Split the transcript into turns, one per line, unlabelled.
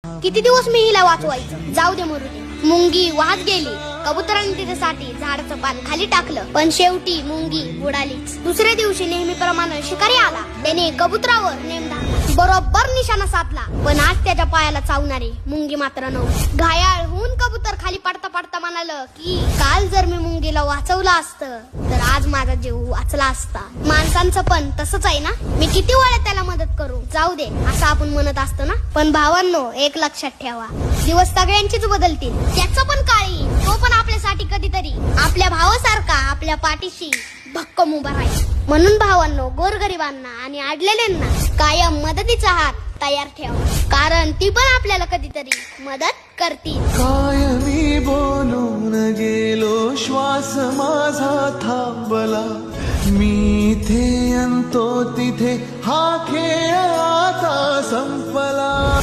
किती दिवस मी हिला वाचवायचं, जाऊ दे मरू दे. मुंगी वाहत गेली. कबुतराने तिच्यासाठी झाडाचं पान खाली टाकलं, पण शेवटी मुंगी बुडालीच. दुसऱ्या दिवशी नेहमीप्रमाणे शिकारी आला. त्याने कबुतरावर नेम धरला, बरोबर निशाणा साधला. पण आज त्याच्या पायाला चावणारी मुंगी मात्र नव्हती. घायाळ होऊन कबूतर खाली पडता पडता म्हणालं की काल जर मी मुंगीला वाचवलं असतं तर आज माझा जीव वाचला असता. माणसांचं पण तसंच आहे ना, मी किती वेळा त्याला मदत करू, जाऊ दे असं आपण म्हणत असतो ना. पण भावांनो, एक लक्षात ठेवा, दिवस सगळ्यांचीच बदलतील. त्याचं पण काळी, तो पण आपल्यासाठी कधीतरी आपल्या भावासारखा आपल्या पाठीशी भक्कम उभा राहील. म्हणून भावांनो, गोरगरिबांना आणि अडलेल्यांना कायम मदतीचा हात तयार ठेवा, कारण ती पण आपल्याला कधीतरी मदत करतील.
कायमी बोलून गेलो, श्वास माझा थांबला. मी इथे अंतो तिथे हा खेळ आता संपला.